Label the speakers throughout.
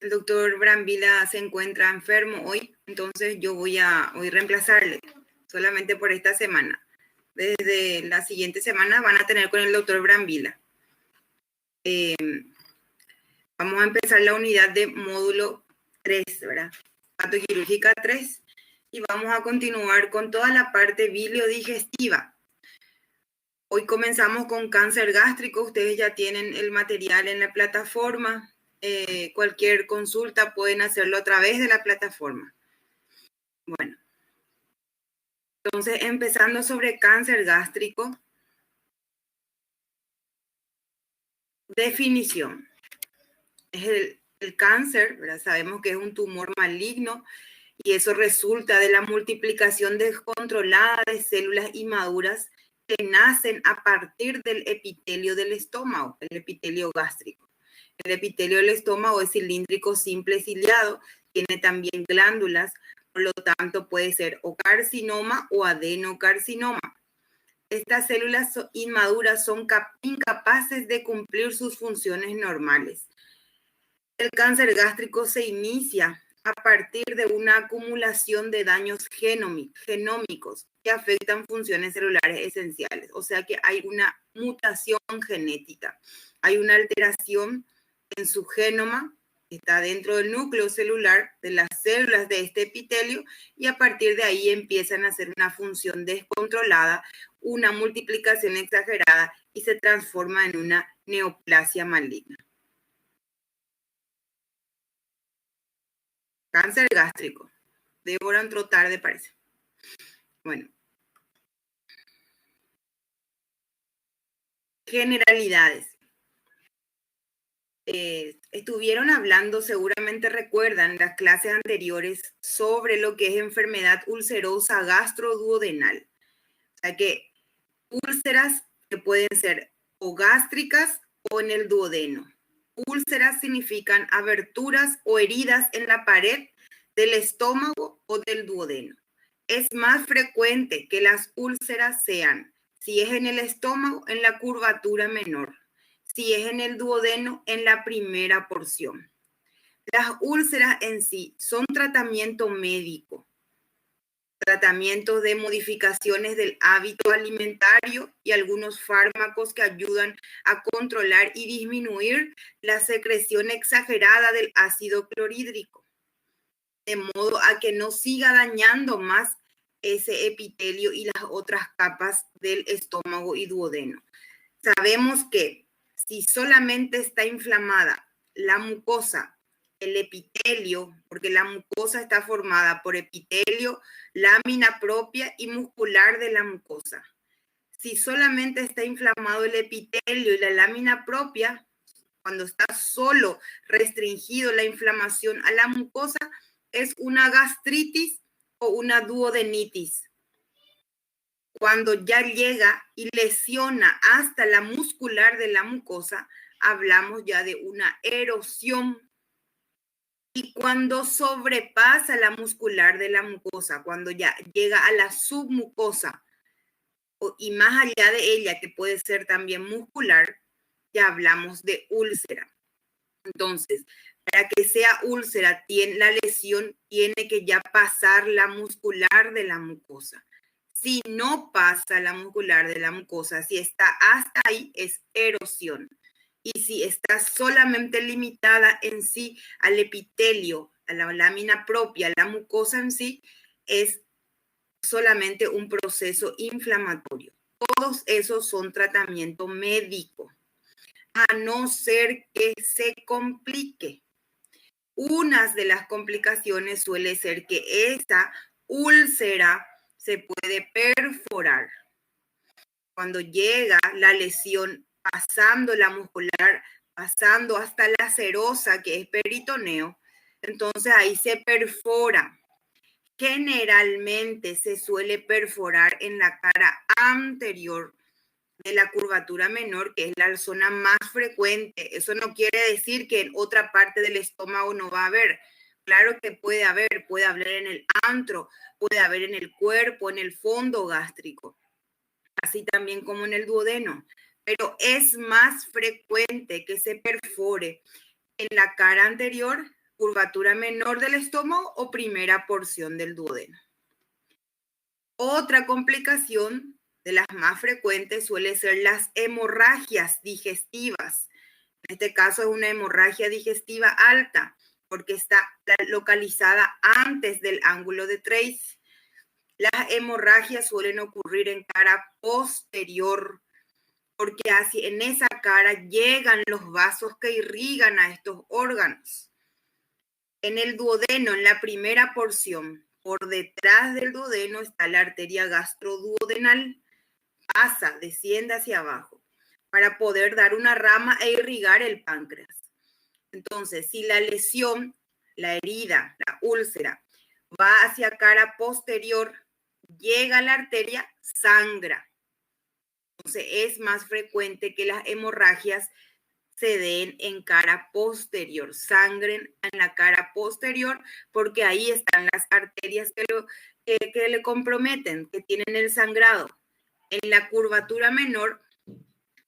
Speaker 1: El doctor Brambila se encuentra enfermo hoy, entonces yo voy a reemplazarle solamente por esta semana. Desde la siguiente semana van a tener con el doctor Brambila. Vamos a empezar la unidad de módulo 3, ¿verdad? Patoquirúrgica 3. Y vamos a continuar con toda la parte biliodigestiva. Hoy comenzamos con cáncer gástrico. Ustedes ya tienen el material en la plataforma. Cualquier consulta pueden hacerlo a través de la plataforma. Bueno. Entonces, empezando sobre cáncer gástrico. Definición. Es el cáncer, ¿verdad? Sabemos que es un tumor maligno y eso resulta de la multiplicación descontrolada de células inmaduras que nacen a partir del epitelio del estómago, el epitelio gástrico. El epitelio del estómago es cilíndrico simple ciliado, tiene también glándulas, por lo tanto puede ser o carcinoma o adenocarcinoma. Estas células inmaduras son incapaces de cumplir sus funciones normales. El cáncer gástrico se inicia a partir de una acumulación de daños genómicos que afectan funciones celulares esenciales. O sea que hay una mutación genética, hay una alteración en su genoma, está dentro del núcleo celular de las células de este epitelio y a partir de ahí empiezan a hacer una función descontrolada, una multiplicación exagerada y se transforma en una neoplasia maligna. Cáncer gástrico. Débora entró tarde, parece. Bueno. Generalidades. Estuvieron hablando, seguramente recuerdan las clases anteriores, sobre lo que es enfermedad ulcerosa gastroduodenal. O sea que úlceras que pueden ser o gástricas o en el duodeno. Úlceras significan aberturas o heridas en la pared del estómago o del duodeno. Es más frecuente que las úlceras sean, si es en el estómago, en la curvatura menor. Si es en el duodeno, en la primera porción. Las úlceras en sí son tratamiento médico, tratamiento de modificaciones del hábito alimentario y algunos fármacos que ayudan a controlar y disminuir la secreción exagerada del ácido clorhídrico, de modo a que no siga dañando más ese epitelio y las otras capas del estómago y duodeno. Sabemos que si solamente está inflamada la mucosa, el epitelio, porque la mucosa está formada por epitelio, lámina propia y muscular de la mucosa. Si solamente está inflamado el epitelio y la lámina propia, cuando está solo restringido la inflamación a la mucosa, es una gastritis o una duodenitis. Cuando ya llega y lesiona hasta la muscular de la mucosa, hablamos ya de una erosión. Y cuando sobrepasa la muscular de la mucosa, cuando ya llega a la submucosa y más allá de ella, que puede ser también muscular, ya hablamos de úlcera. Entonces, para que sea úlcera, la lesión tiene que ya pasar la muscular de la mucosa. Si no pasa la muscular de la mucosa, si está hasta ahí, es erosión. Y si está solamente limitada en sí al epitelio, a la lámina propia, a la mucosa en sí, es solamente un proceso inflamatorio. Todos esos son tratamiento médico, a no ser que se complique. Una de las complicaciones suele ser que esa úlcera se puede perforar. Cuando llega la lesión pasando la muscular, pasando hasta la serosa, que es peritoneo, entonces ahí se perfora. Generalmente se suele perforar en la cara anterior de la curvatura menor, que es la zona más frecuente. Eso no quiere decir que en otra parte del estómago no va a haber. Claro que puede haber en el antro, puede haber en el cuerpo, en el fondo gástrico, así también como en el duodeno. Pero es más frecuente que se perfore en la cara anterior curvatura menor del estómago o primera porción del duodeno. Otra complicación de las más frecuentes suele ser las hemorragias digestivas. En este caso es una hemorragia digestiva alta porque está localizada antes del ángulo de Tracy. Las hemorragias suelen ocurrir en cara posterior porque así en esa cara llegan los vasos que irrigan a estos órganos. En el duodeno, en la primera porción, por detrás del duodeno está la arteria gastroduodenal. Pasa, desciende hacia abajo para poder dar una rama e irrigar el páncreas. Entonces, si la lesión, la herida, la úlcera, va hacia cara posterior, llega a la arteria, sangra. Entonces, es más frecuente que las hemorragias se den en cara posterior, sangren en la cara posterior, porque ahí están las arterias que le comprometen, que tienen el sangrado. En la curvatura menor,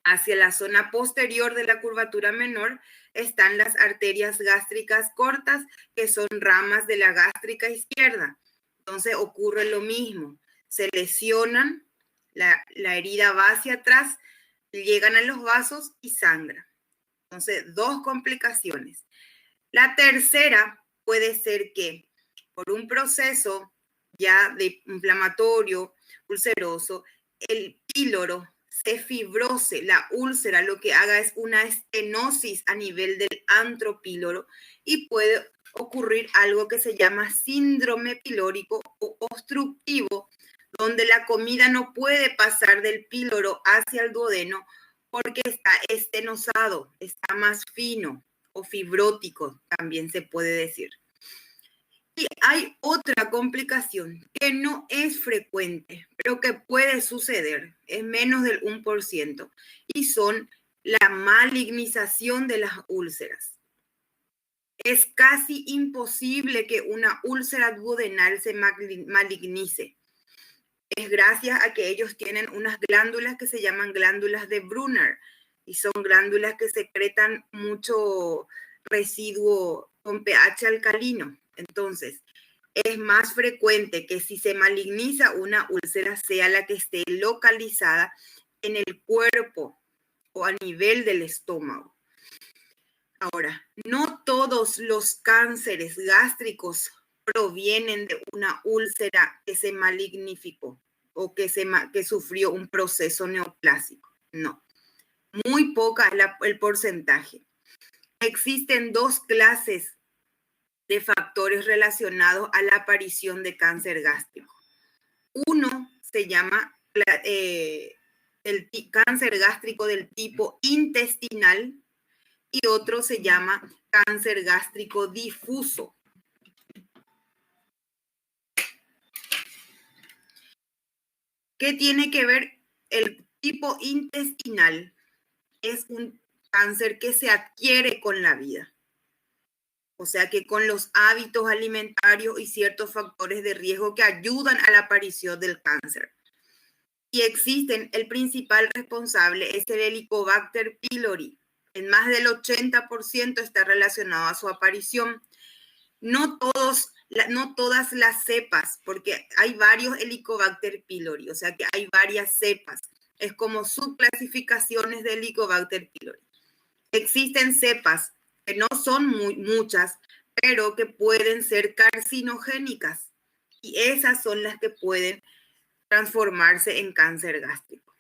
Speaker 1: hacia la zona posterior de la curvatura menor, están las arterias gástricas cortas, que son ramas de la gástrica izquierda. Entonces ocurre lo mismo, se lesionan, la herida va hacia atrás, llegan a los vasos y sangra. Entonces, dos complicaciones. La tercera puede ser que por un proceso ya de inflamatorio, ulceroso, el píloro se fibrose, la úlcera lo que haga es una estenosis a nivel del antropíloro y puede ocurrir algo que se llama síndrome pilórico o obstructivo, donde la comida no puede pasar del píloro hacia el duodeno porque está estenosado, está más fino o fibrótico, también se puede decir. Y hay otra complicación que no es frecuente, pero que puede suceder, es menos del 1%, y son la malignización de las úlceras. Es casi imposible que una úlcera duodenal se malignice. Es gracias a que ellos tienen unas glándulas que se llaman glándulas de Brunner, y son glándulas que secretan mucho residuo con pH alcalino. Entonces, es más frecuente que si se maligniza una úlcera sea la que esté localizada en el cuerpo o a nivel del estómago. Ahora, no todos los cánceres gástricos provienen de una úlcera que se malignificó o que sufrió un proceso neoplásico. No, muy poca es el porcentaje. Existen dos clases de factores relacionados a la aparición de cáncer gástrico. Uno se llama el cáncer gástrico del tipo intestinal y otro se llama cáncer gástrico difuso. ¿Qué tiene que ver? El tipo intestinal es un cáncer que se adquiere con la vida. O sea que con los hábitos alimentarios y ciertos factores de riesgo que ayudan a la aparición del cáncer. Y existen, el principal responsable es el Helicobacter pylori. En más del 80% está relacionado a su aparición. No todas las cepas, porque hay varios Helicobacter pylori, o sea que hay varias cepas. Es como subclasificaciones de Helicobacter pylori. Existen cepas que no son muchas, pero que pueden ser carcinogénicas. Y esas son las que pueden transformarse en cáncer gástrico.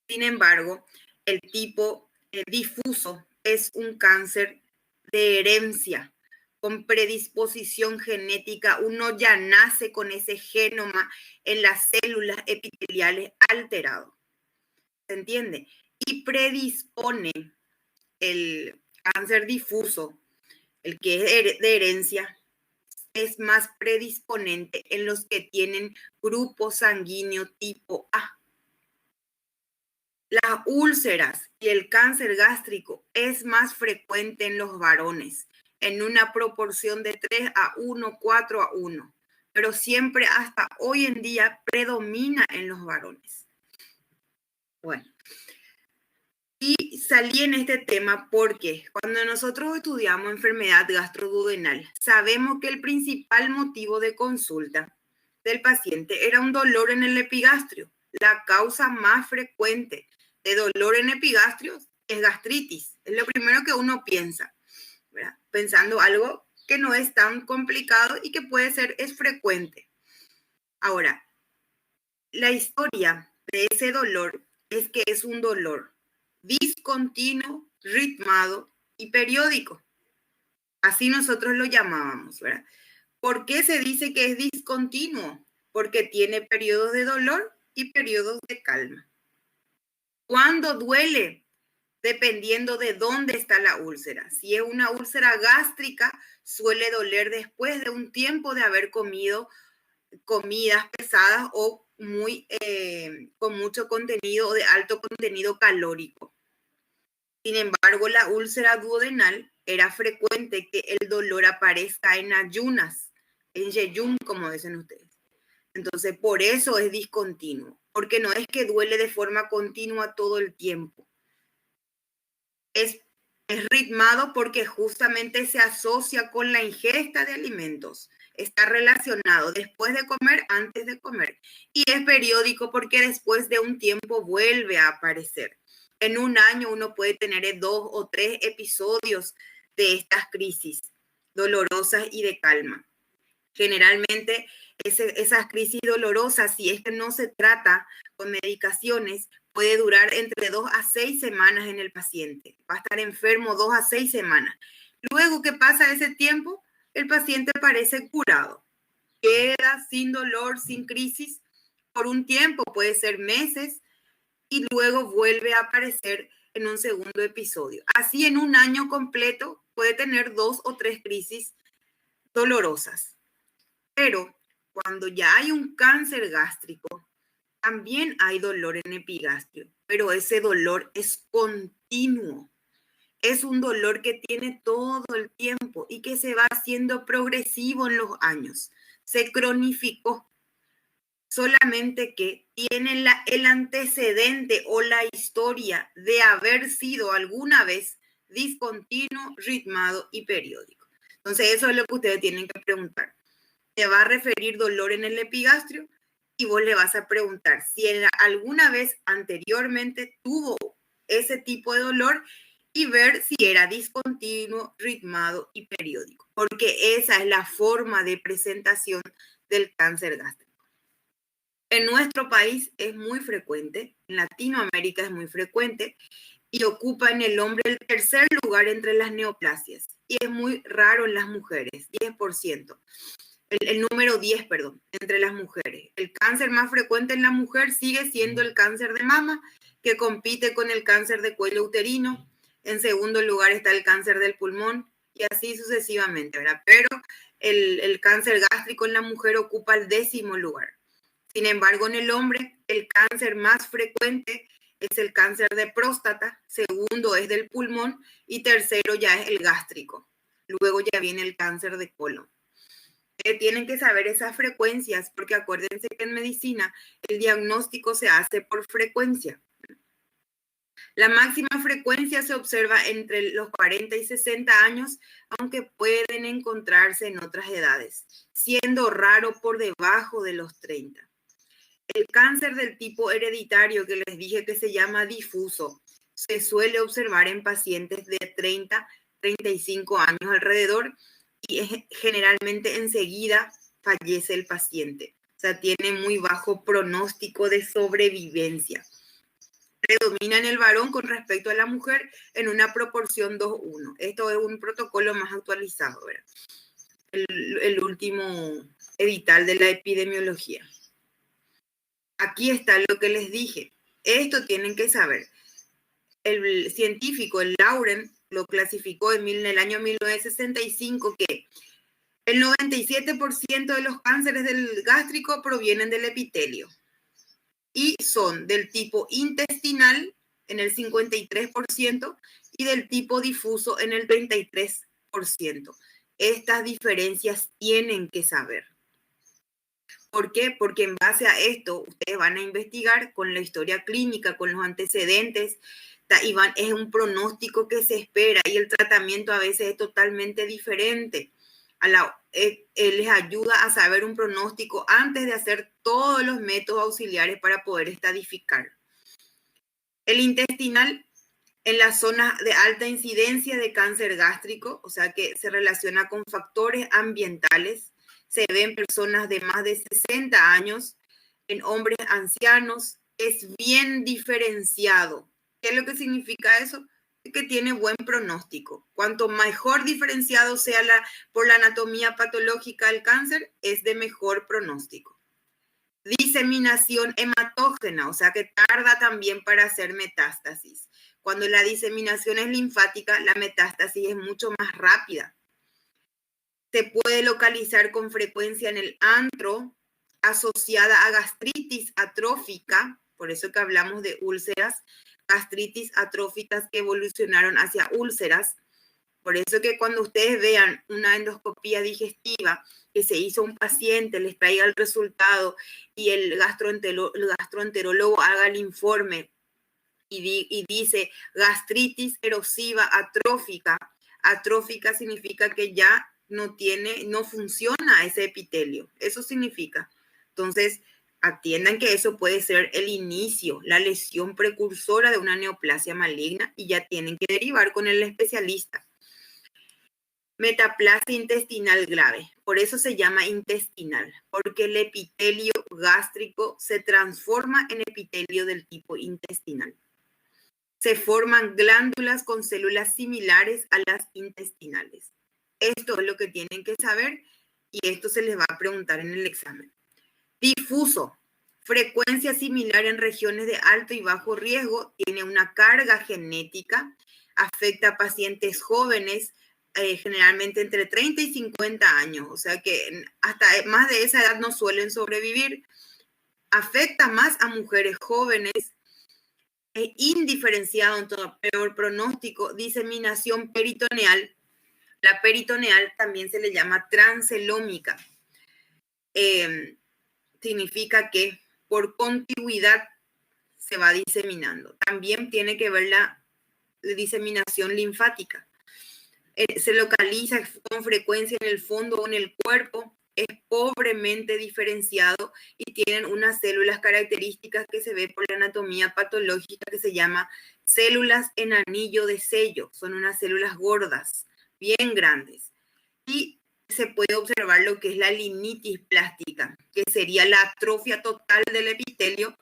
Speaker 1: Sin embargo, el tipo difuso es un cáncer de herencia, con predisposición genética. Uno ya nace con ese genoma en las células epiteliales alterado. ¿Se entiende? Y predispone el cáncer difuso, el que es de herencia, es más predisponente en los que tienen grupo sanguíneo tipo A. Las úlceras y el cáncer gástrico es más frecuente en los varones, en una proporción de 3:1, 4:1, pero siempre hasta hoy en día predomina en los varones. Bueno, y salí en este tema porque cuando nosotros estudiamos enfermedad gastroduodenal, sabemos que el principal motivo de consulta del paciente era un dolor en el epigastrio. La causa más frecuente de dolor en epigastrio es gastritis. Es lo primero que uno piensa, ¿verdad? Pensando algo que no es tan complicado y que puede ser, es frecuente. Ahora, la historia de ese dolor es que es un dolor discontinuo, ritmado y periódico. Así nosotros lo llamábamos, ¿verdad? ¿Por qué se dice que es discontinuo? Porque tiene periodos de dolor y periodos de calma. ¿Cuándo duele? Dependiendo de dónde está la úlcera. Si es una úlcera gástrica, suele doler después de un tiempo de haber comido comidas pesadas o con mucho contenido o de alto contenido calórico. Sin embargo, la úlcera duodenal era frecuente que el dolor aparezca en ayunas, en jejum, como dicen ustedes. Entonces, por eso es discontinuo, porque no es que duele de forma continua todo el tiempo. Es ritmado porque justamente se asocia con la ingesta de alimentos. Está relacionado después de comer, antes de comer. Y es periódico porque después de un tiempo vuelve a aparecer. En un año uno puede tener 2 o 3 episodios de estas crisis dolorosas y de calma. Generalmente esas crisis dolorosas, si es que no se trata con medicaciones, puede durar entre 2 a 6 semanas en el paciente. Va a estar enfermo 2 a 6 semanas. Luego que pasa ese tiempo, el paciente parece curado. Queda sin dolor, sin crisis por un tiempo, puede ser meses, y luego vuelve a aparecer en un segundo episodio. Así en un año completo puede tener 2 o 3 crisis dolorosas. Pero cuando ya hay un cáncer gástrico, también hay dolor en epigastrio, pero ese dolor es continuo. Es un dolor que tiene todo el tiempo y que se va haciendo progresivo en los años. Se cronificó, solamente que tiene el antecedente o la historia de haber sido alguna vez discontinuo, ritmado y periódico. Entonces, eso es lo que ustedes tienen que preguntar. Te va a referir dolor en el epigastrio y vos le vas a preguntar si alguna vez anteriormente tuvo ese tipo de dolor y ver si era discontinuo, ritmado y periódico, porque esa es la forma de presentación del cáncer gástrico. En nuestro país es muy frecuente, en Latinoamérica es muy frecuente y ocupa en el hombre el tercer lugar entre las neoplasias y es muy raro en las mujeres, 10%. El número 10, perdón, entre las mujeres. El cáncer más frecuente en la mujer sigue siendo el cáncer de mama, que compite con el cáncer de cuello uterino. En segundo lugar está el cáncer del pulmón y así sucesivamente, ¿verdad? Pero el cáncer gástrico en la mujer ocupa el 10º lugar. Sin embargo, en el hombre, el cáncer más frecuente es el cáncer de próstata, segundo es del pulmón y tercero ya es el gástrico. Luego ya viene el cáncer de colon. Tienen que saber esas frecuencias, porque acuérdense que en medicina el diagnóstico se hace por frecuencia. La máxima frecuencia se observa entre los 40 y 60 años, aunque pueden encontrarse en otras edades, siendo raro por debajo de los 30. El cáncer del tipo hereditario que les dije que se llama difuso, se suele observar en pacientes de 30, 35 años alrededor, y generalmente enseguida fallece el paciente. O sea, tiene muy bajo pronóstico de sobrevivencia. Predomina en el varón con respecto a la mujer en una proporción 2:1. Esto es un protocolo más actualizado, ¿verdad? El último edital de la epidemiología. Aquí está lo que les dije. Esto tienen que saber. El científico, el Lauren, lo clasificó en el año 1965 que el 97% de los cánceres del gástrico provienen del epitelio y son del tipo intestinal en el 53% y del tipo difuso en el 33%. Estas diferencias tienen que saber. ¿Por qué? Porque en base a esto ustedes van a investigar con la historia clínica, con los antecedentes Iván, es un pronóstico que se espera y el tratamiento a veces es totalmente diferente. Les ayuda a saber un pronóstico antes de hacer todos los métodos auxiliares para poder estadificar. El intestinal en las zonas de alta incidencia de cáncer gástrico, o sea que se relaciona con factores ambientales, se ve en personas de más de 60 años, en hombres ancianos, es bien diferenciado. ¿Qué es lo que significa eso? Que tiene buen pronóstico. Cuanto mejor diferenciado sea por la anatomía patológica del cáncer, es de mejor pronóstico. Diseminación hematógena, o sea que tarda también para hacer metástasis. Cuando la diseminación es linfática, la metástasis es mucho más rápida. Se puede localizar con frecuencia en el antro, asociada a gastritis atrófica, por eso que hablamos de úlceras, gastritis atróficas que evolucionaron hacia úlceras. Por eso que cuando ustedes vean una endoscopía digestiva que se hizo a un paciente, les traiga el resultado y el gastroenterólogo haga el informe y dice gastritis erosiva atrófica. Atrófica significa que ya no funciona ese epitelio. Eso significa. Entonces, atiendan que eso puede ser el inicio, la lesión precursora de una neoplasia maligna y ya tienen que derivar con el especialista. Metaplasia intestinal grave, por eso se llama intestinal, porque el epitelio gástrico se transforma en epitelio del tipo intestinal. Se forman glándulas con células similares a las intestinales. Esto es lo que tienen que saber y esto se les va a preguntar en el examen. Difuso, frecuencia similar en regiones de alto y bajo riesgo, tiene una carga genética, afecta a pacientes jóvenes, generalmente entre 30 y 50 años, o sea que hasta más de esa edad no suelen sobrevivir. Afecta más a mujeres jóvenes, es indiferenciado en todo peor pronóstico. Diseminación peritoneal. La peritoneal también se le llama transcelómica. Significa que por contigüidad se va diseminando. También tiene que ver la diseminación linfática. Se localiza con frecuencia en el fondo o en el cuerpo, es pobremente diferenciado y tienen unas células características que se ve por la anatomía patológica que se llama células en anillo de sello. Son unas células gordas, bien grandes. Y se puede observar lo que es la linitis plástica, que sería la atrofia total del epitelio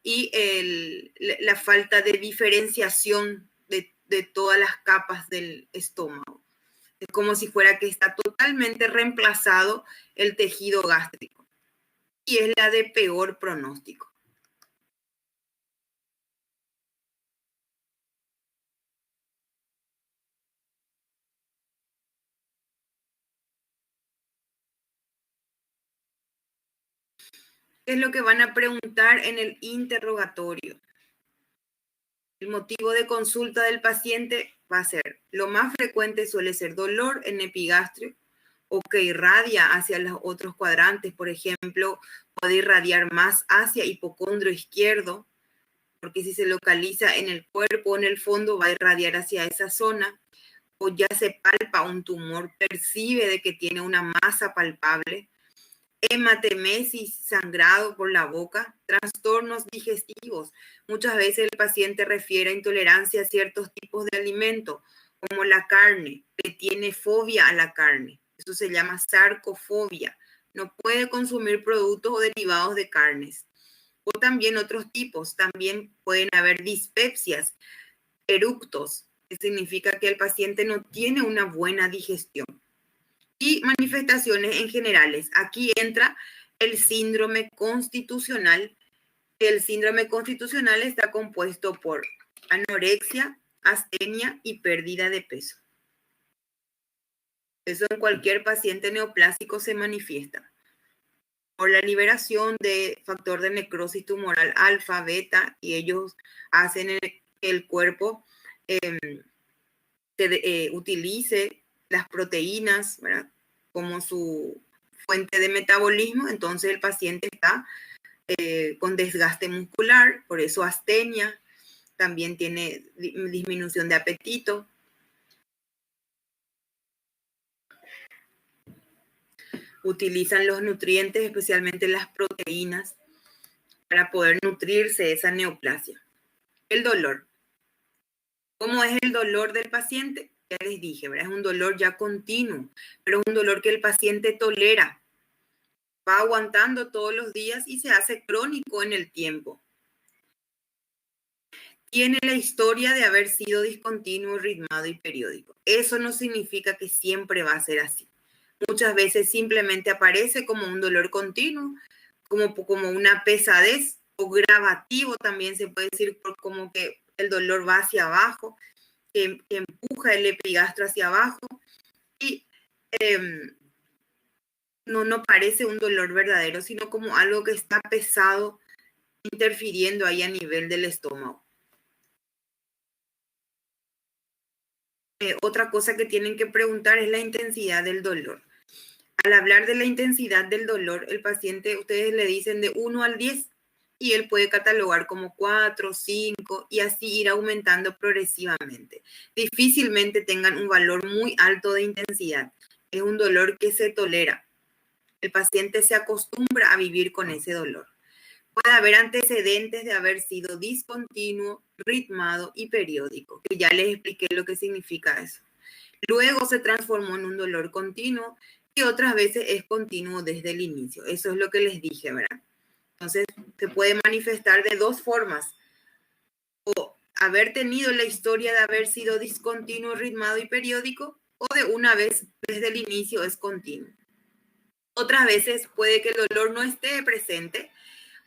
Speaker 1: y la falta de diferenciación de todas las capas del estómago. Es como si fuera que está totalmente reemplazado el tejido gástrico. Y es la de peor pronóstico. ¿Qué es lo que van a preguntar en el interrogatorio? El motivo de consulta del paciente va a ser, lo más frecuente suele ser dolor en epigastrio o que irradia hacia los otros cuadrantes. Por ejemplo, puede irradiar más hacia hipocondrio izquierdo, porque si se localiza en el cuerpo o en el fondo va a irradiar hacia esa zona. O ya se palpa un tumor, percibe de que tiene una masa palpable. Hematemesis, sangrado por la boca, trastornos digestivos. Muchas veces el paciente refiere a intolerancia a ciertos tipos de alimentos, como la carne, que tiene fobia a la carne. Eso se llama sarcofobia. No puede consumir productos o derivados de carnes. O también otros tipos. También pueden haber dispepsias, eructos, que significa que el paciente no tiene una buena digestión. Y manifestaciones en generales. Aquí entra el síndrome constitucional. El síndrome constitucional está compuesto por anorexia, astenia y pérdida de peso. Eso en cualquier paciente neoplásico se manifiesta por la liberación de factor de necrosis tumoral alfa, beta, y ellos hacen que el cuerpo utilice las proteínas, ¿verdad?, como su fuente de metabolismo. Entonces el paciente está con desgaste muscular, por eso astenia. también tiene disminución de apetito. Utilizan los nutrientes, especialmente las proteínas, para poder nutrirse de esa neoplasia. El dolor. ¿Cómo es el dolor del paciente? Ya les dije, ¿verdad? Es un dolor ya continuo, pero es un dolor que el paciente tolera. Va aguantando todos los días y se hace crónico en el tiempo. Tiene la historia de haber sido discontinuo, ritmado y periódico. Eso no significa que siempre va a ser así. Muchas veces simplemente aparece como un dolor continuo, como una pesadez, o gravativo también se puede decir, como que el dolor va hacia abajo, que empuja el epigastro hacia abajo y no parece un dolor verdadero, sino como algo que está pesado, interfiriendo ahí a nivel del estómago. Otra cosa que tienen que preguntar es la intensidad del dolor. Al hablar de la intensidad del dolor, el paciente, ustedes le dicen de 1 al 10 y él puede catalogar como 4, 5 y así ir aumentando progresivamente. Difícilmente tengan un valor muy alto de intensidad. Es un dolor que se tolera. El paciente se acostumbra a vivir con ese dolor. Puede haber antecedentes de haber sido discontinuo, ritmado y periódico, que ya les expliqué lo que significa eso. Luego se transformó en un dolor continuo y otras veces es continuo desde el inicio. Eso es lo que les dije, ¿verdad? Entonces, se puede manifestar de dos formas. O haber tenido la historia de haber sido discontinuo, ritmado y periódico, o de una vez desde el inicio es continuo. Otras veces puede que el dolor no esté presente.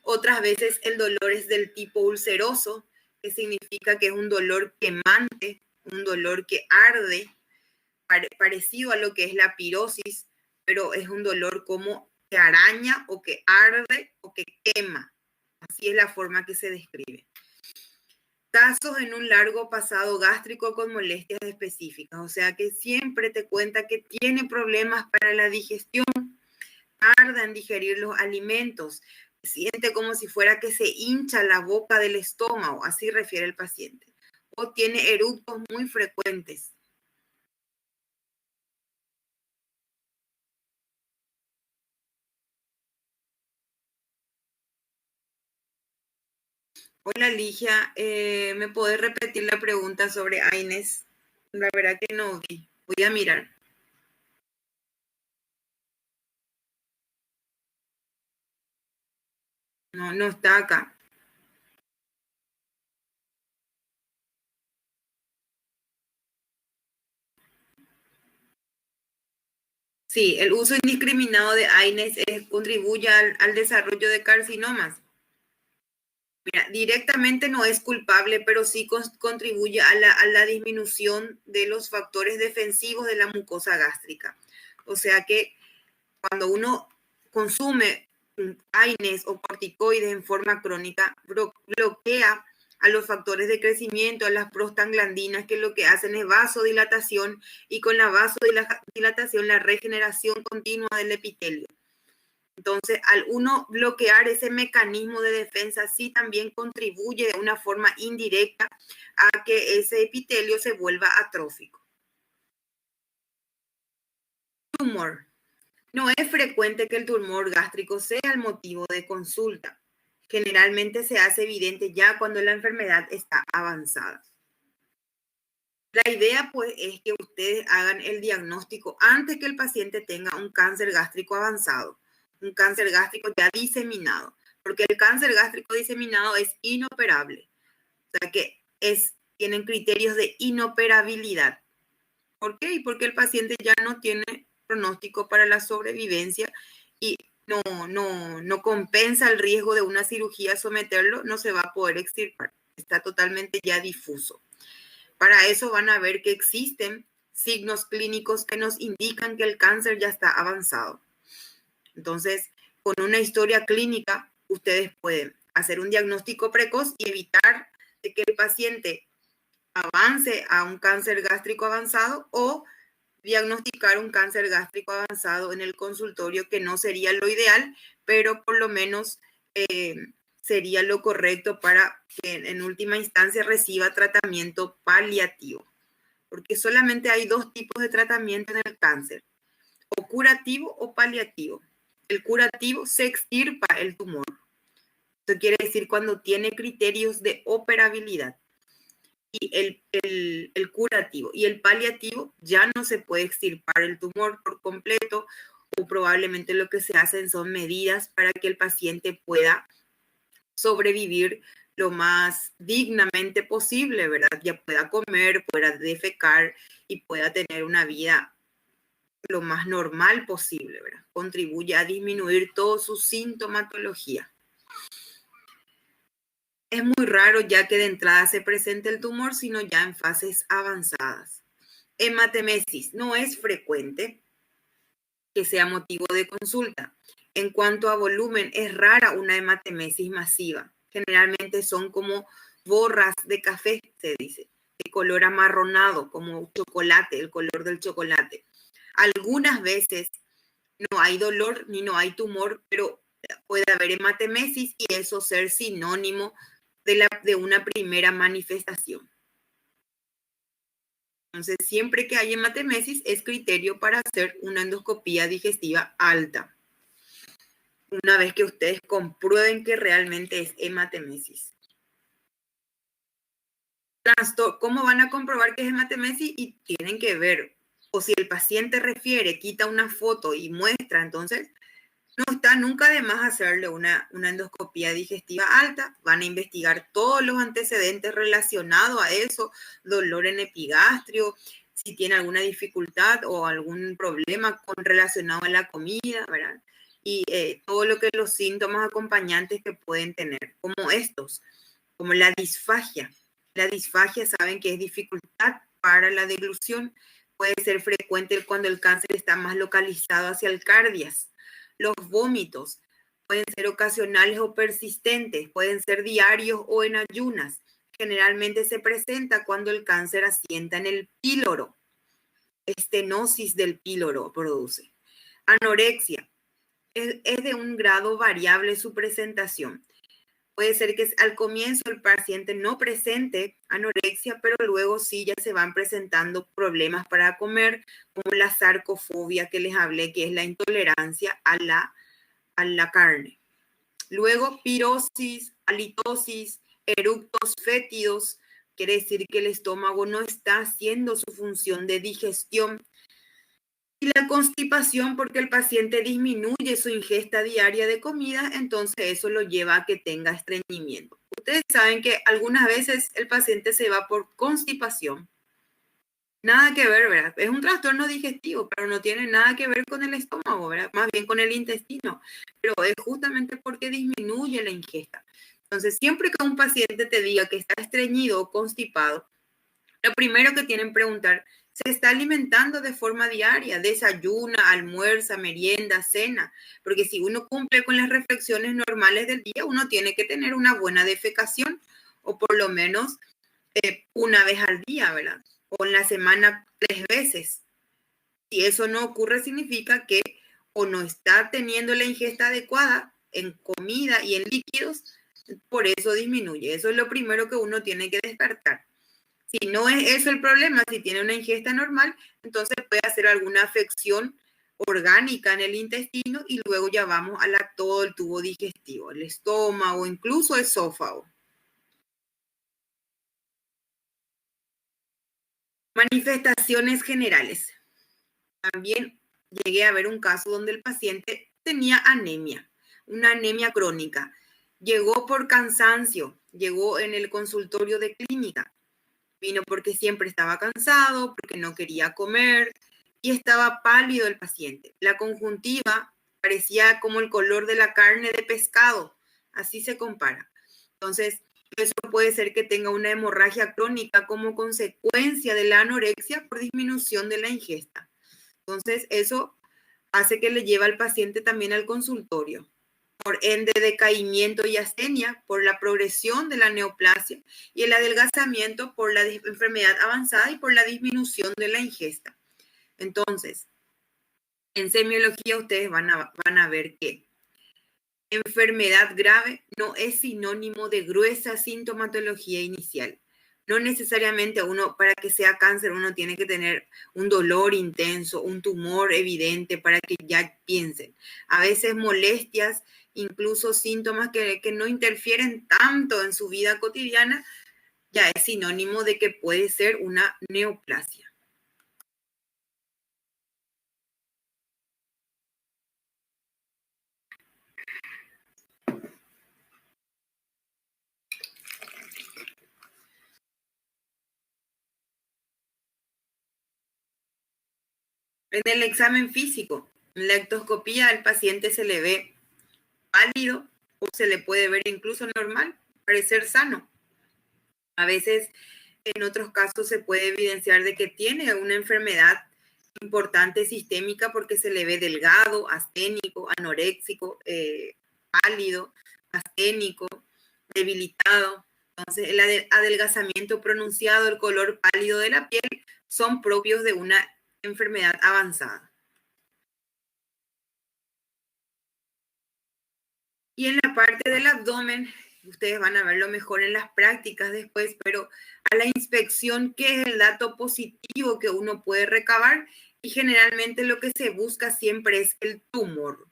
Speaker 1: Otras veces el dolor es del tipo ulceroso, que significa que es un dolor quemante, un dolor que arde, parecido a lo que es la pirosis, pero es un dolor como que araña o que arde o que quema. Así es la forma que se describe. Casos en un largo pasado gástrico con molestias específicas, o sea que siempre te cuenta que tiene problemas para la digestión, tarda en digerir los alimentos, siente como si fuera que se hincha la boca del estómago, así refiere el paciente, o tiene eructos muy frecuentes. Hola Ligia, ¿me podés repetir la pregunta sobre AINES? La verdad que no vi, voy a mirar. No, no está acá. Sí, el uso indiscriminado de AINES contribuye al desarrollo de carcinomas. Mira, directamente no es culpable, pero sí contribuye a la disminución de los factores defensivos de la mucosa gástrica. O sea que cuando uno consume AINES o corticoides en forma crónica, bloquea a los factores de crecimiento, a las prostaglandinas, que lo que hacen es vasodilatación, y con la vasodilatación la regeneración continua del epitelio. Entonces, al uno bloquear ese mecanismo de defensa, sí también contribuye de una forma indirecta a que ese epitelio se vuelva atrófico. Tumor. No es frecuente que el tumor gástrico sea el motivo de consulta. Generalmente se hace evidente ya cuando la enfermedad está avanzada. La idea, pues, es que ustedes hagan el diagnóstico antes que el paciente tenga un cáncer gástrico avanzado, un cáncer gástrico ya diseminado, porque el cáncer gástrico diseminado es inoperable. O sea que tienen criterios de inoperabilidad. ¿Por qué? Porque el paciente ya no tiene pronóstico para la sobrevivencia y no compensa el riesgo de una cirugía someterlo, no se va a poder extirpar. Está totalmente ya difuso. Para eso van a ver que existen signos clínicos que nos indican que el cáncer ya está avanzado. Entonces, con una historia clínica, ustedes pueden hacer un diagnóstico precoz y evitar de que el paciente avance a un cáncer gástrico avanzado o diagnosticar un cáncer gástrico avanzado en el consultorio, que no sería lo ideal, pero por lo menos sería lo correcto para que en última instancia reciba tratamiento paliativo, porque solamente hay dos tipos de tratamiento en el cáncer, o curativo o paliativo. El curativo se extirpa el tumor. Esto quiere decir cuando tiene criterios de operabilidad. Y el curativo y el paliativo ya no se puede extirpar el tumor por completo, o probablemente lo que se hacen son medidas para que el paciente pueda sobrevivir lo más dignamente posible, ¿verdad? Ya pueda comer, pueda defecar y pueda tener una vida lo más normal posible, ¿verdad? Contribuye a disminuir toda su sintomatología. Es muy raro ya que de entrada se presente el tumor, sino ya en fases avanzadas. Hematemesis no es frecuente que sea motivo de consulta. En cuanto a volumen, es rara una hematemesis masiva. Generalmente son como borras de café, se dice, de color amarronado, como chocolate, el color del chocolate. Algunas veces no hay dolor ni no hay tumor, pero puede haber hematemesis y eso ser sinónimo de una primera manifestación. Entonces, siempre que hay hematemesis es criterio para hacer una endoscopía digestiva alta, una vez que ustedes comprueben que realmente es hematemesis. ¿Cómo van a comprobar que es hematemesis? Y tienen que ver, o si el paciente refiere, quita una foto y muestra, entonces no está nunca de más hacerle una endoscopía digestiva alta. Van a investigar todos los antecedentes relacionados a eso, dolor en epigastrio, si tiene alguna dificultad o algún problema relacionado a la comida, ¿verdad? Y todo lo que los síntomas acompañantes que pueden tener, como estos, como la disfagia. La disfagia, saben que es dificultad para la deglución. Puede ser frecuente cuando el cáncer está más localizado hacia el cardias. Los vómitos pueden ser ocasionales o persistentes, pueden ser diarios o en ayunas. Generalmente se presenta cuando el cáncer asienta en el píloro. Estenosis del píloro produce. Anorexia. Es de un grado variable su presentación. Puede ser que al comienzo el paciente no presente anorexia, pero luego sí ya se van presentando problemas para comer, como la sarcofobia que les hablé, que es la intolerancia a la carne. Luego, pirosis, halitosis, eructos fétidos, quiere decir que el estómago no está haciendo su función de digestión. Y la constipación, porque el paciente disminuye su ingesta diaria de comida, entonces eso lo lleva a que tenga estreñimiento. Ustedes saben que algunas veces el paciente se va por constipación. Nada que ver, ¿verdad? Es un trastorno digestivo, pero no tiene nada que ver con el estómago, ¿verdad? Más bien con el intestino. Pero es justamente porque disminuye la ingesta. Entonces, siempre que un paciente te diga que está estreñido o constipado, lo primero que tienen que preguntar, ¿se está alimentando de forma diaria? ¿Desayuna, almuerza, merienda, cena? Porque si uno cumple con las reflexiones normales del día, uno tiene que tener una buena defecación, o por lo menos una vez al día, ¿verdad? O en la semana 3 veces. Si eso no ocurre, significa que o no está teniendo la ingesta adecuada en comida y en líquidos, por eso disminuye. Eso es lo primero que uno tiene que descartar. Si no es eso el problema, si tiene una ingesta normal, entonces puede hacer alguna afección orgánica en el intestino y luego ya vamos a todo el tubo digestivo, el estómago, incluso esófago. Manifestaciones generales. También llegué a ver un caso donde el paciente tenía anemia, una anemia crónica. Llegó por cansancio, llegó en el consultorio de clínica. Vino porque siempre estaba cansado, porque no quería comer y estaba pálido el paciente. La conjuntiva parecía como el color de la carne de pescado, así se compara. Entonces, eso puede ser que tenga una hemorragia crónica como consecuencia de la anorexia por disminución de la ingesta. Entonces, eso hace que le lleve al paciente también al consultorio. Por ende, decaimiento y astenia, por la progresión de la neoplasia, y el adelgazamiento por la enfermedad avanzada y por la disminución de la ingesta. Entonces, en semiología ustedes van a ver que Enfermedad grave no es sinónimo de gruesa sintomatología inicial. No necesariamente uno, para que sea cáncer, uno tiene que tener un dolor intenso, un tumor evidente para que ya piensen. A veces molestias, incluso síntomas que no interfieren tanto en su vida cotidiana, ya es sinónimo de que puede ser una neoplasia. En el examen físico, en la ectoscopía, al paciente se le ve pálido o se le puede ver incluso normal, parecer sano. A veces, en otros casos, se puede evidenciar de que tiene una enfermedad importante sistémica porque se le ve delgado, asténico, anoréxico, pálido, asténico, debilitado. Entonces, el adelgazamiento pronunciado, el color pálido de la piel son propios de una enfermedad avanzada. Y en la parte del abdomen, ustedes van a verlo mejor en las prácticas después, pero a la inspección, ¿qué es el dato positivo que uno puede recabar? Y generalmente lo que se busca siempre es el tumor.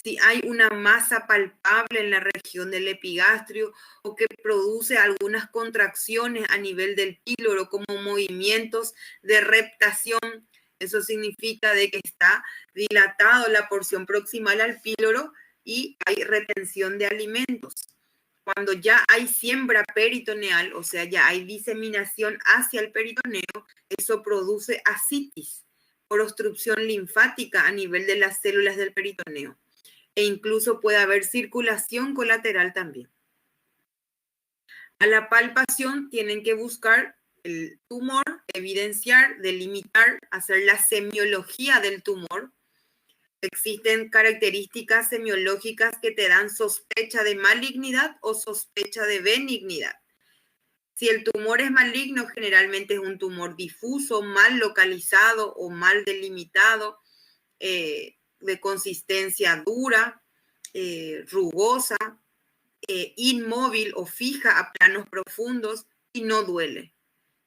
Speaker 1: Si hay una masa palpable en la región del epigastrio o que produce algunas contracciones a nivel del píloro como movimientos de reptación, eso significa de que está dilatado la porción proximal al píloro y hay retención de alimentos. Cuando ya hay siembra peritoneal, o sea, ya hay diseminación hacia el peritoneo, eso produce ascitis por obstrucción linfática a nivel de las células del peritoneo. E incluso puede haber circulación colateral también. A la palpación tienen que buscar el tumor, evidenciar, delimitar, hacer la semiología del tumor. Existen características semiológicas que te dan sospecha de malignidad o sospecha de benignidad. Si el tumor es maligno, generalmente es un tumor difuso, mal localizado o mal delimitado, de consistencia dura, rugosa, inmóvil o fija a planos profundos y no duele.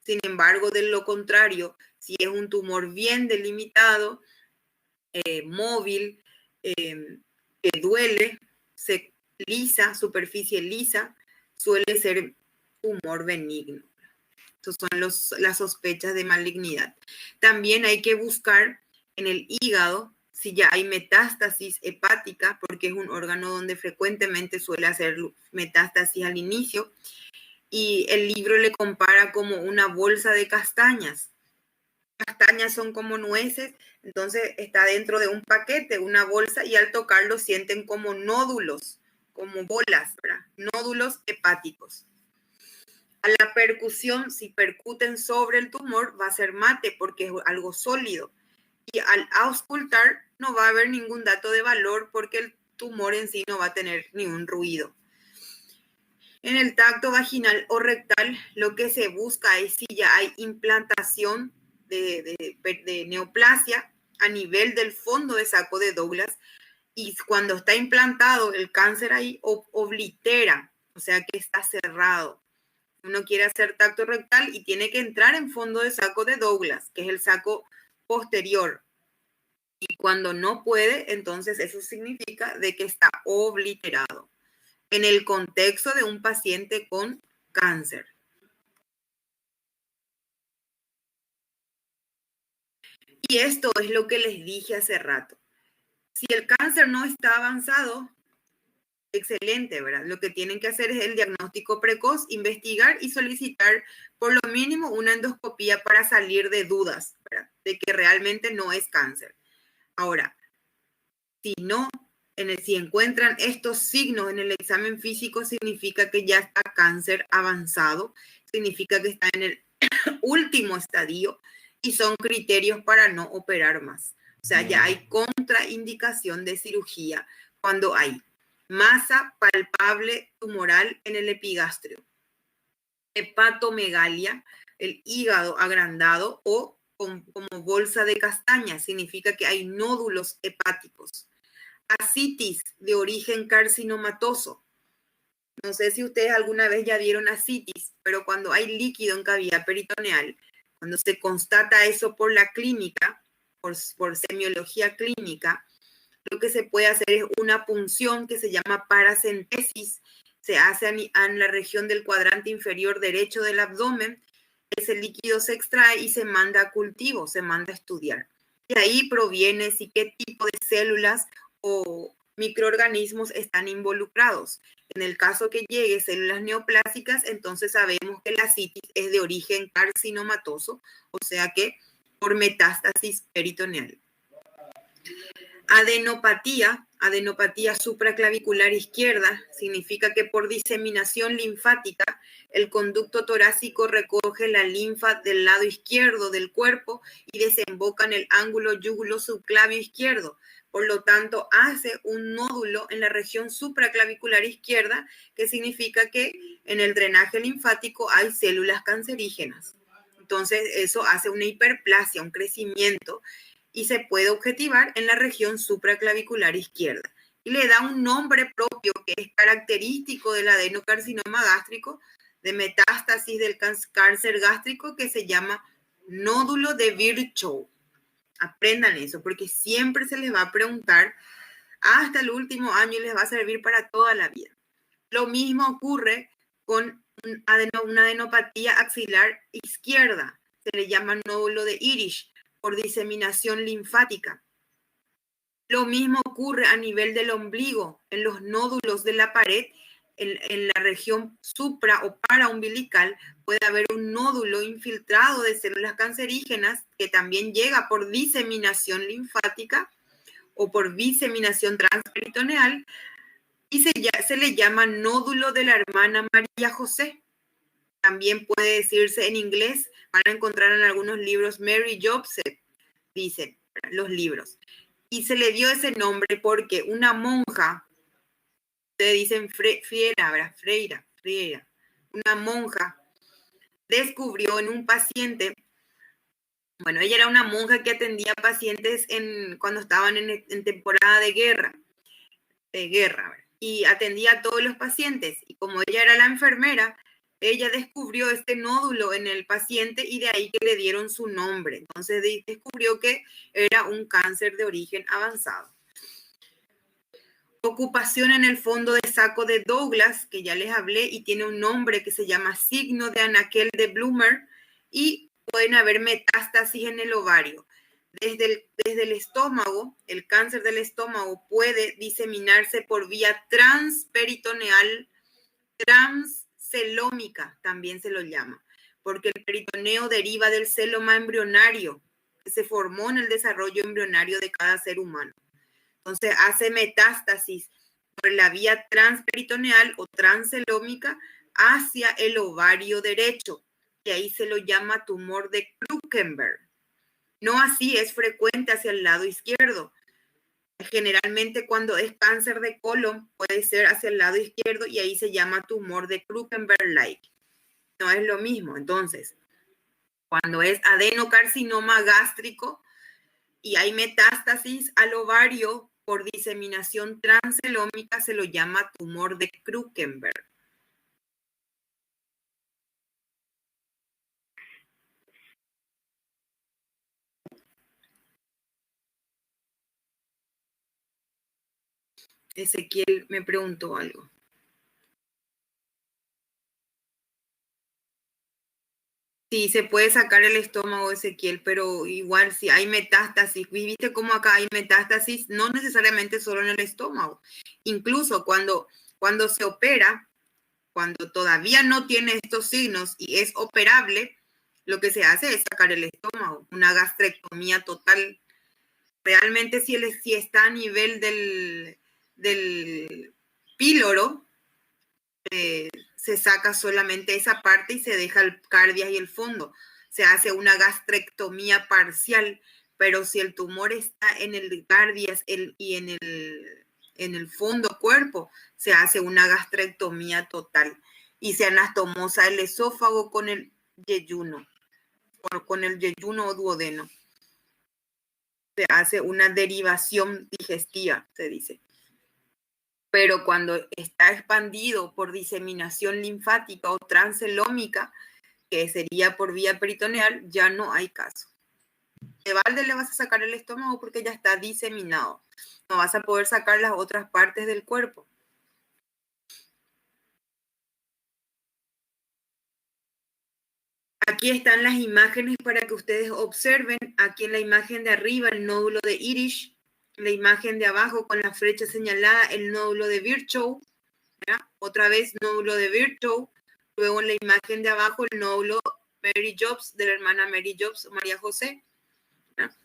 Speaker 1: Sin embargo, de lo contrario, si es un tumor bien delimitado, móvil, que duele, se lisa, superficie lisa, suele ser tumor benigno. Estos son las sospechas de malignidad. También hay que buscar en el hígado si ya hay metástasis hepática, porque es un órgano donde frecuentemente suele hacer metástasis al inicio, y el libro le compara como una bolsa de castañas. Castañas son como nueces, entonces está dentro de un paquete, una bolsa, y al tocarlo sienten como nódulos, como bolas, ¿verdad? Nódulos hepáticos. A la percusión, si percuten sobre el tumor, va a ser mate porque es algo sólido. Y al auscultar, no va a haber ningún dato de valor porque el tumor en sí no va a tener ningún ruido. En el tacto vaginal o rectal, lo que se busca es si ya hay implantación de neoplasia a nivel del fondo de saco de Douglas, y cuando está implantado el cáncer ahí oblitera, o sea que está cerrado. Uno quiere hacer tacto rectal y tiene que entrar en fondo de saco de Douglas, que es el saco posterior. Y cuando no puede, entonces eso significa de que está obliterado en el contexto de un paciente con cáncer. Y esto es lo que les dije hace rato. Si el cáncer no está avanzado, excelente, ¿verdad? Lo que tienen que hacer es el diagnóstico precoz, investigar y solicitar por lo mínimo una endoscopía para salir de dudas, ¿verdad? De que realmente no es cáncer. Ahora, si no, si encuentran estos signos en el examen físico, significa que ya está cáncer avanzado, significa que está en el último estadio y son criterios para no operar más. O sea, ya hay contraindicación de cirugía cuando hay masa palpable tumoral en el epigastrio, hepatomegalia, el hígado agrandado o como bolsa de castaña, significa que hay nódulos hepáticos. Ascitis de origen carcinomatoso. No sé si ustedes alguna vez ya vieron ascitis, pero cuando hay líquido en cavidad peritoneal, cuando se constata eso por la clínica, por semiología clínica, lo que se puede hacer es una punción que se llama paracentesis. Se hace en la región del cuadrante inferior derecho del abdomen. Ese líquido se extrae y se manda a cultivo, se manda a estudiar. Y ahí proviene si qué tipo de células o microorganismos están involucrados. En el caso que llegue células neoplásicas, entonces sabemos que la ascitis es de origen carcinomatoso, o sea que por metástasis peritoneal. Adenopatía supraclavicular izquierda, significa que por diseminación linfática el conducto torácico recoge la linfa del lado izquierdo del cuerpo y desemboca en el ángulo yugulo-subclavio izquierdo. Por lo tanto, hace un nódulo en la región supraclavicular izquierda, que significa que en el drenaje linfático hay células cancerígenas. Entonces, eso hace una hiperplasia, un crecimiento, y se puede objetivar en la región supraclavicular izquierda. Y le da un nombre propio que es característico del adenocarcinoma gástrico, de metástasis del cáncer gástrico, que se llama nódulo de Virchow. Aprendan eso, porque siempre se les va a preguntar hasta el último año y les va a servir para toda la vida. Lo mismo ocurre con una adenopatía axilar izquierda, se le llama nódulo de Irish, por diseminación linfática. Lo mismo ocurre a nivel del ombligo, en los nódulos de la pared, en la región supra o paraumbilical, puede haber un nódulo infiltrado de células cancerígenas que también llega por diseminación linfática o por diseminación transperitoneal y se le llama nódulo de la hermana María José. También puede decirse en inglés, van a encontrar en algunos libros Mary Joseph, dicen los libros. Y se le dio ese nombre porque una monja, ustedes dicen Freira, una monja descubrió en un paciente, bueno, ella era una monja que atendía pacientes cuando estaban en temporada de guerra, y atendía a todos los pacientes. Y como ella era la enfermera, ella descubrió este nódulo en el paciente y de ahí que le dieron su nombre. Entonces descubrió que era un cáncer de origen avanzado. Ocupación en el fondo de saco de Douglas, que ya les hablé, y tiene un nombre que se llama signo de anaquel de Blumer, y pueden haber metástasis en el ovario. Desde el estómago, el cáncer del estómago puede diseminarse por vía transperitoneal, transcelómica, también se lo llama, porque el peritoneo deriva del celoma embrionario que se formó en el desarrollo embrionario de cada ser humano. Entonces hace metástasis por la vía transperitoneal o transcelómica hacia el ovario derecho, y ahí se lo llama tumor de Krukenberg. No así es frecuente hacia el lado izquierdo. Generalmente cuando es cáncer de colon puede ser hacia el lado izquierdo y ahí se llama tumor de Krukenberg-like. No es lo mismo. Entonces, cuando es adenocarcinoma gástrico y hay metástasis al ovario por diseminación transcelómica, se lo llama tumor de Krukenberg. Ezequiel me preguntó algo. Sí, se puede sacar el estómago, Ezequiel, pero igual si hay metástasis, viste cómo acá hay metástasis, no necesariamente solo en el estómago. Incluso cuando se opera, cuando todavía no tiene estos signos y es operable, lo que se hace es sacar el estómago, una gastrectomía total. Realmente si está a nivel del píloro, se saca solamente esa parte y se deja el cardias y el fondo. Se hace una gastrectomía parcial, pero si el tumor está en el cardias y en el fondo cuerpo, se hace una gastrectomía total y se anastomosa el esófago con el yeyuno o duodeno. se hace una derivación digestiva, se dice. Pero cuando está expandido por diseminación linfática o transcelómica, que sería por vía peritoneal, ya no hay caso. De balde le vas a sacar el estómago porque ya está diseminado. No vas a poder sacar las otras partes del cuerpo. Aquí están las imágenes para que ustedes observen. Aquí en la imagen de arriba el nódulo de Irish, la imagen de abajo con la flecha señalada el nódulo de Virchow, ¿verdad? Otra vez nódulo de Virchow. Luego en la imagen de abajo el nódulo Mary Jobs, de la hermana Mary Jobs, María José, ¿verdad?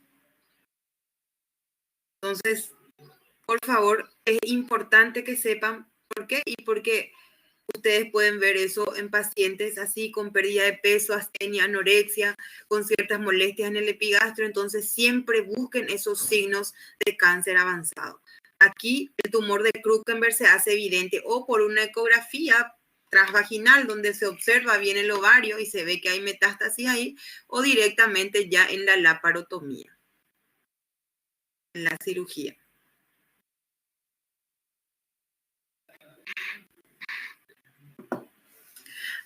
Speaker 1: Entonces, por favor, es importante que sepan por qué y por qué. Ustedes pueden ver eso en pacientes así con pérdida de peso, astenia, anorexia, con ciertas molestias en el epigastro. Entonces siempre busquen esos signos de cáncer avanzado. Aquí el tumor de Krukenberg se hace evidente o por una ecografía transvaginal donde se observa bien el ovario y se ve que hay metástasis ahí, o directamente ya en la laparotomía, en la cirugía.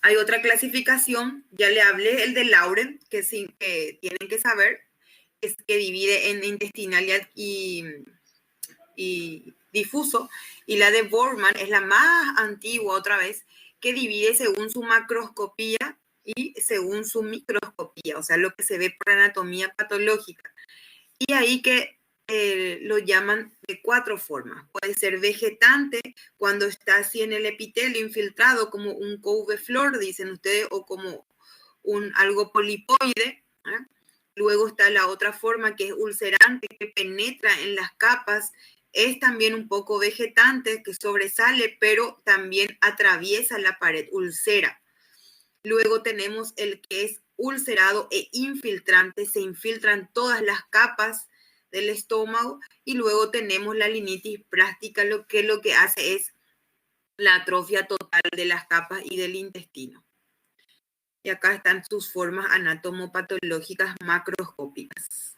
Speaker 1: Hay otra clasificación, ya le hablé, el de Lauren, que tienen que saber, es que divide en intestinal y difuso, y la de Borman es la más antigua otra vez, que divide según su macroscopía y según su microscopía, o sea, lo que se ve por anatomía patológica. Y ahí que lo llaman de 4 formas. Puede ser vegetante cuando está así en el epitelio infiltrado como un couve-flor, dicen ustedes, o como algo polipoide, ¿eh? Luego está la otra forma que es ulcerante, que penetra en las capas, es también un poco vegetante, que sobresale, pero también atraviesa la pared, ulcera. Luego tenemos el que es ulcerado e infiltrante, se infiltran todas las capas del estómago, y luego tenemos la linitis plástica, lo que hace es la atrofia total de las capas y del intestino. Y acá están sus formas anatomopatológicas macroscópicas.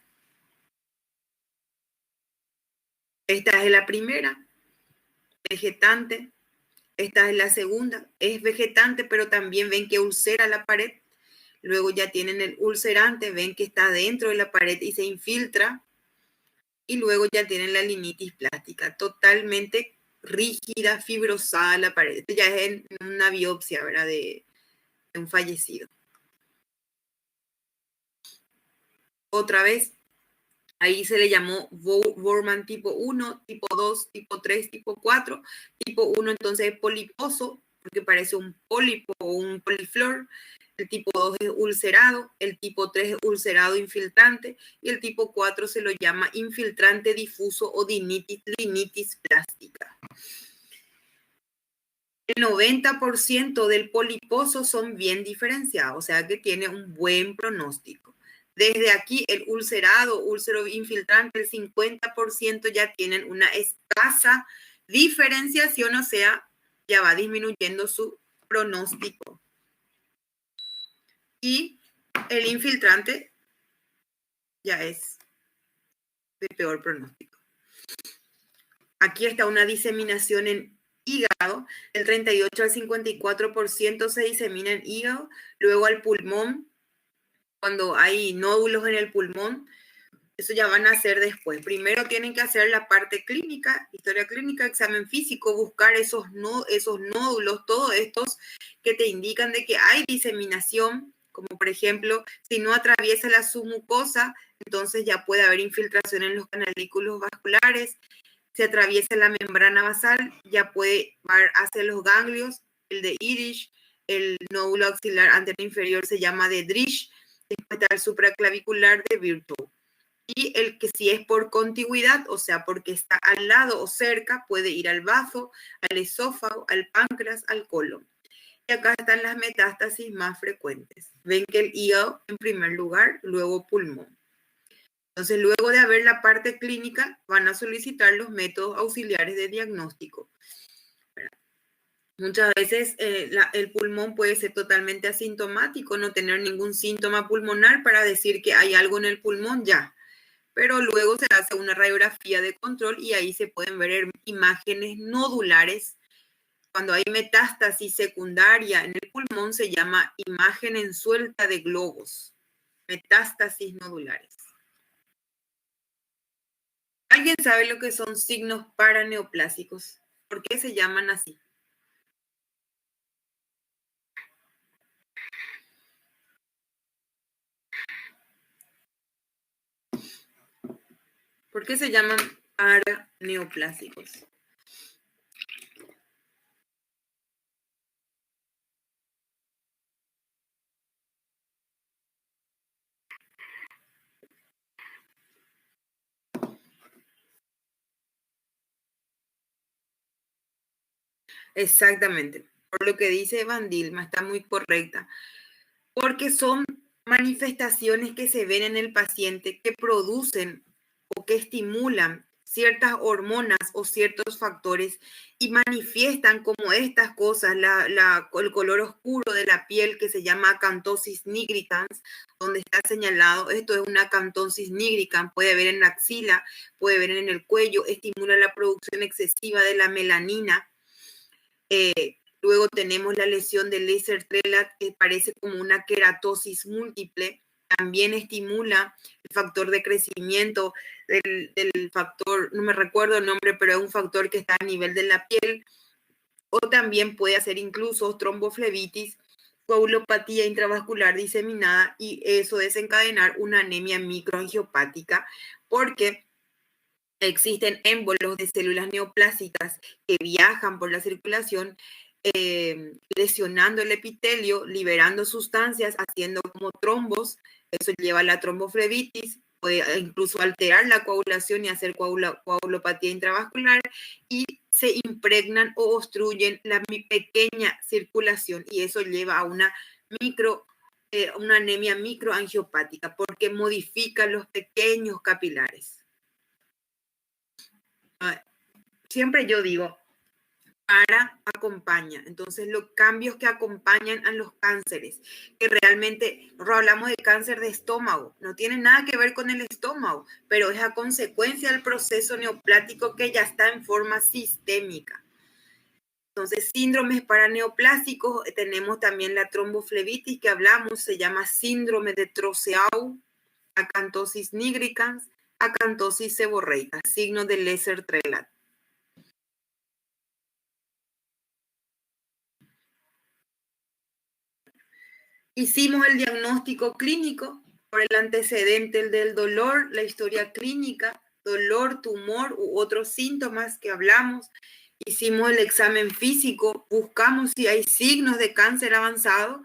Speaker 1: Esta es la primera, vegetante. Esta es la segunda, es vegetante, pero también ven que ulcera la pared. Luego ya tienen el ulcerante, ven que está dentro de la pared y se infiltra. Y luego ya tienen la linitis plástica, totalmente rígida, fibrosada la pared. Esto ya es en una biopsia, ¿verdad? De un fallecido. Otra vez, ahí se le llamó Borman tipo 1, tipo 2, tipo 3, tipo 4. Tipo 1 entonces es poliposo, porque parece un pólipo o un poliflor. El tipo 2 es ulcerado, el tipo 3 es ulcerado infiltrante, y el tipo 4 se lo llama infiltrante difuso o linitis plástica. El 90% del poliposo son bien diferenciados, o sea que tiene un buen pronóstico. Desde aquí, el ulcerado, úlcero infiltrante, el 50% ya tienen una escasa diferenciación, o sea, ya va disminuyendo su pronóstico. Y el infiltrante ya es de peor pronóstico. Aquí está una diseminación en hígado, el 38 al 54% se disemina en hígado, luego al pulmón, cuando hay nódulos en el pulmón, eso ya van a hacer después. Primero tienen que hacer la parte clínica, historia clínica, examen físico, buscar esos nódulos, todos estos que te indican de que hay diseminación, como por ejemplo, si no atraviesa la submucosa, entonces ya puede haber infiltración en los canalículos vasculares. Si atraviesa la membrana basal, ya puede ir hacia los ganglios, el de Irish, el nódulo axilar anterior inferior se llama de Drish, después está el supraclavicular de Virchow. Y el que si es por contigüidad, o sea, porque está al lado o cerca, puede ir al bazo, al esófago, al páncreas, al colon. Y acá están las metástasis más frecuentes. Ven que el hígado en primer lugar, luego pulmón. Entonces, luego de ver la parte clínica, van a solicitar los métodos auxiliares de diagnóstico. Muchas veces el pulmón puede ser totalmente asintomático, no tener ningún síntoma pulmonar para decir que hay algo en el pulmón ya. pero luego se hace una radiografía de control y ahí se pueden ver imágenes nodulares. Cuando hay metástasis secundaria en el pulmón se llama imagen en suelta de globos, metástasis nodulares. ¿Alguien sabe lo que son signos paraneoplásicos? ¿Por qué se llaman así? ¿Por qué se llaman paraneoplásicos? Exactamente. Por lo que dice Van Dilma, está muy correcta. Porque son manifestaciones que se ven en el paciente que producen o que estimulan ciertas hormonas o ciertos factores y manifiestan como estas cosas, el color oscuro de la piel que se llama acantosis nigricans, donde está señalado, esto es una acantosis nigricans, puede ver en la axila, puede ver en el cuello, estimula la producción excesiva de la melanina. Luego tenemos la lesión de Leser-Trelat, que parece como una queratosis múltiple. También estimula el factor de crecimiento del factor, no me recuerdo el nombre, pero es un factor que está a nivel de la piel. O también puede hacer incluso tromboflebitis, coagulopatía intravascular diseminada y eso desencadenar una anemia microangiopática porque existen émbolos de células neoplásicas que viajan por la circulación lesionando el epitelio, liberando sustancias, haciendo como trombos. Eso lleva a la tromboflebitis, puede incluso alterar la coagulación y hacer coagulopatía intravascular y se impregnan o obstruyen la pequeña circulación y eso lleva a una anemia microangiopática porque modifica los pequeños capilares. Siempre yo digo, acompaña. Entonces, los cambios que acompañan a los cánceres, que realmente, hablamos de cáncer de estómago, no tiene nada que ver con el estómago, pero es a consecuencia del proceso neoplástico que ya está en forma sistémica. Entonces, síndromes paraneoplásicos, tenemos también la tromboflebitis que hablamos, se llama síndrome de Troceau, acantosis nigricans, acantosis seborreica, signo de Leser-Trelat. Hicimos el diagnóstico clínico por el antecedente el del dolor, la historia clínica, dolor, tumor u otros síntomas que hablamos. Hicimos el examen físico, buscamos si hay signos de cáncer avanzado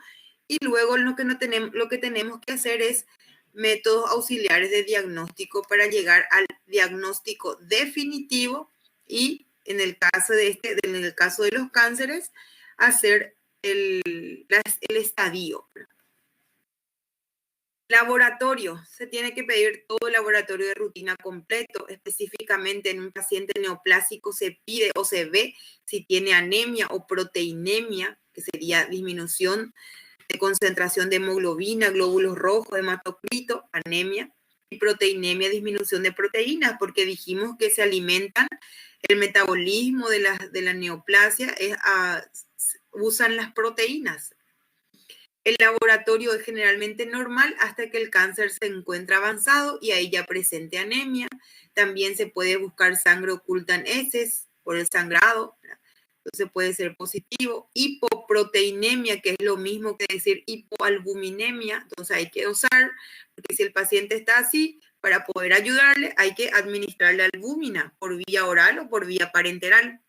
Speaker 1: y luego lo que tenemos que hacer es métodos auxiliares de diagnóstico para llegar al diagnóstico definitivo y en el caso de los cánceres, hacer el estadio. Laboratorio, se tiene que pedir todo el laboratorio de rutina completo, específicamente en un paciente neoplásico se pide o se ve si tiene anemia o proteinemia, que sería disminución de concentración de hemoglobina, glóbulos rojos, hematocrito, anemia, y proteinemia, disminución de proteínas, porque dijimos que se alimentan, el metabolismo de la neoplasia usan las proteínas. El laboratorio es generalmente normal hasta que el cáncer se encuentra avanzado y ahí ya presente anemia. También se puede buscar sangre oculta en heces por el sangrado, entonces puede ser positivo. Hipoproteinemia, que es lo mismo que decir hipoalbuminemia, entonces hay que dosar, porque si el paciente está así, para poder ayudarle hay que administrarle albúmina por vía oral o por vía parenteral.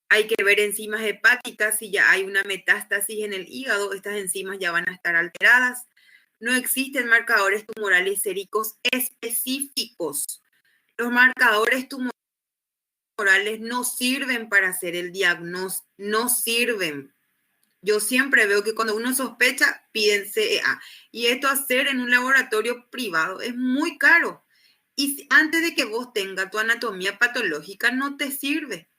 Speaker 1: Hay que ver enzimas hepáticas, si ya hay una metástasis en el hígado, estas enzimas ya van a estar alteradas. No existen marcadores tumorales séricos específicos. Los marcadores tumorales no sirven para hacer el diagnóstico, no sirven. Yo siempre veo que cuando uno sospecha, piden CEA. Y esto hacer en un laboratorio privado es muy caro. Y antes de que vos tengas tu anatomía patológica, no te sirve.